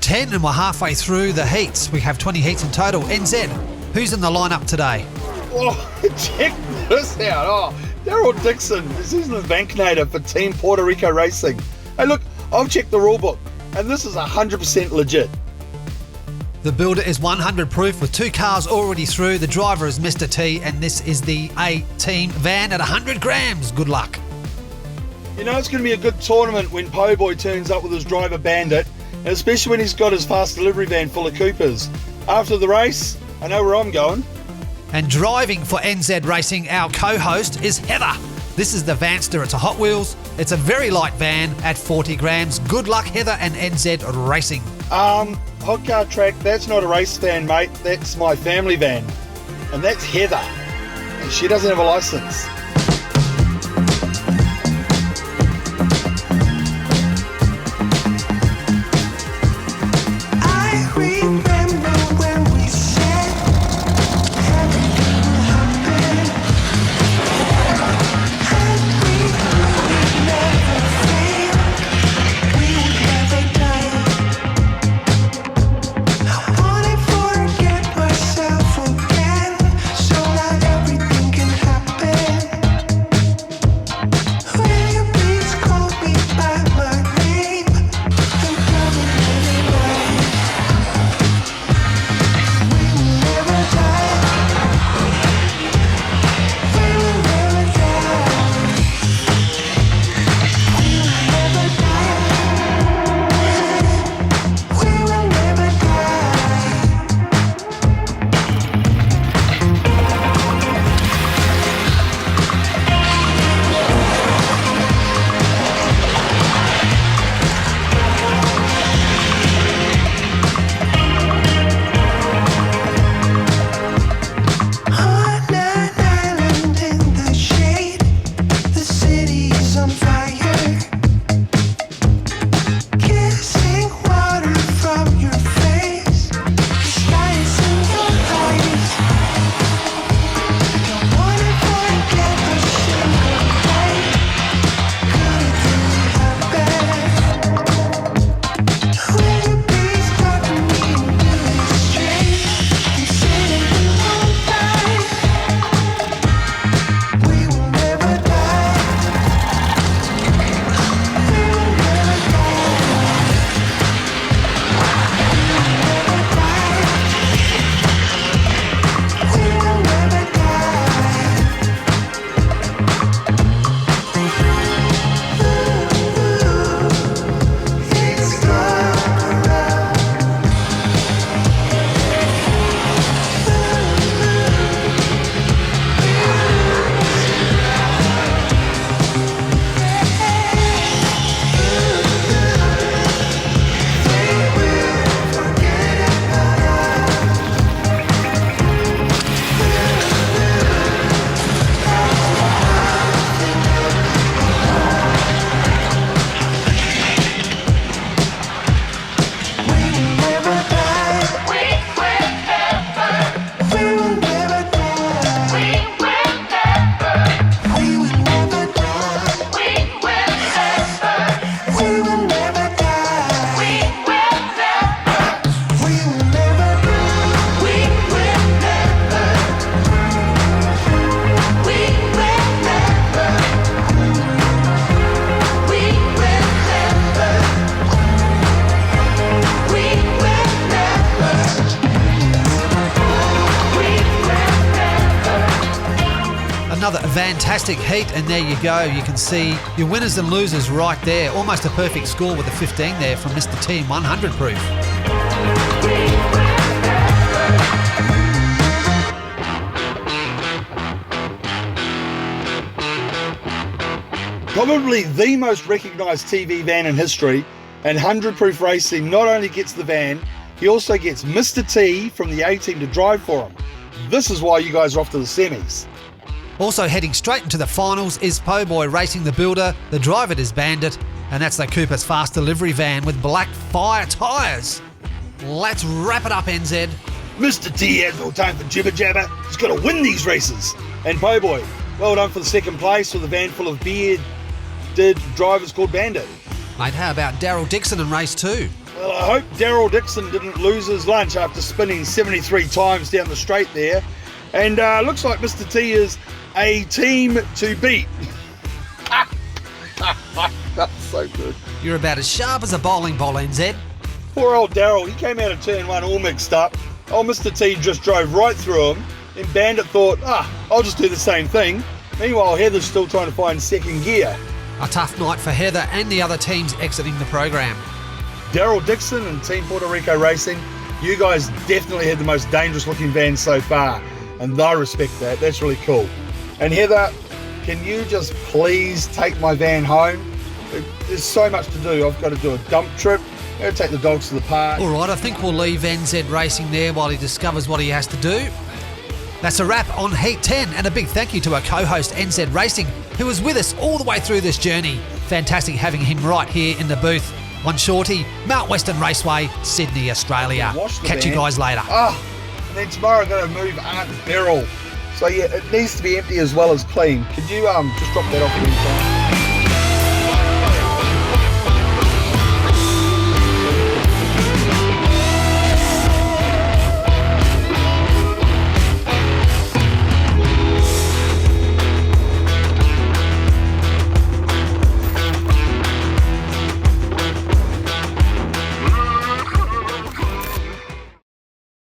10 and we're halfway through the heats. We have 20 heats in total. NZ, who's in the lineup today? Oh, check this out. Oh, Daryl Dixon, seasonal Vancanator for Team Puerto Rico Racing. Hey, look, I've checked the rule book, and this is 100% legit. The builder is 100 proof with 2 cars already through. The driver is Mr. T, and this is the A-Team van at 100 grams. Good luck. You know it's going to be a good tournament when Po Boy turns up with his driver Bandit, and especially when he's got his fast delivery van full of Coopers. After the race, I know where I'm going. And driving for NZ Racing, our co-host is Heather. This is the Vanster. It's a Hot Wheels. It's a very light van at 40 grams. Good luck, Heather and NZ Racing. Hot Car Track, that's not a race van, mate. That's my family van. And that's Heather. And she doesn't have a license. Another Vantastic heat, and there you go. You can see your winners and losers right there. Almost a perfect score with a 15 there from Mr. T, 100 proof. Probably the most recognised TV van in history, and 100 Proof Racing not only gets the van, he also gets Mr. T from the A-Team to drive for him. This is why you guys are off to the semis. Also heading straight into the finals is Po Boy Racing the Builder. The driver is Bandit, and that's the Cooper's fast delivery van with black fire tyres. Let's wrap it up, NZ. Mr. T has no time for jibber jabber. He's got to win these races. And Po Boy, well done for the second place with a van full of bearded drivers called Bandit. Mate, how about Daryl Dixon in race 2? Well, I hope Daryl Dixon didn't lose his lunch after spinning 73 times down the straight there. And looks like Mr. T is a team to beat. That's so good. You're about as sharp as a bowling ball, NZ. Poor old Daryl, he came out of turn 1 all mixed up. Oh, Mr. T just drove right through him. And Bandit thought, I'll just do the same thing. Meanwhile, Heather's still trying to find second gear. A tough night for Heather and the other teams exiting the program. Daryl Dixon and Team Puerto Rico Racing, you guys definitely had the most dangerous looking van so far. And I respect that. That's really cool. And Heather, can you just please take my van home? There's so much to do. I've got to do a dump trip. I've got to take the dogs to the park. All right, I think we'll leave NZ Racing there while he discovers what he has to do. That's a wrap on Heat 10, and a big thank you to our co-host NZ Racing, who was with us all the way through this journey. Fantastic having him right here in the booth on Shorty, Mount Western Raceway, Sydney, Australia. Catch you guys later. And then tomorrow I've got to move Aunt Beryl. So yeah, it needs to be empty as well as clean. Could you just drop that off again?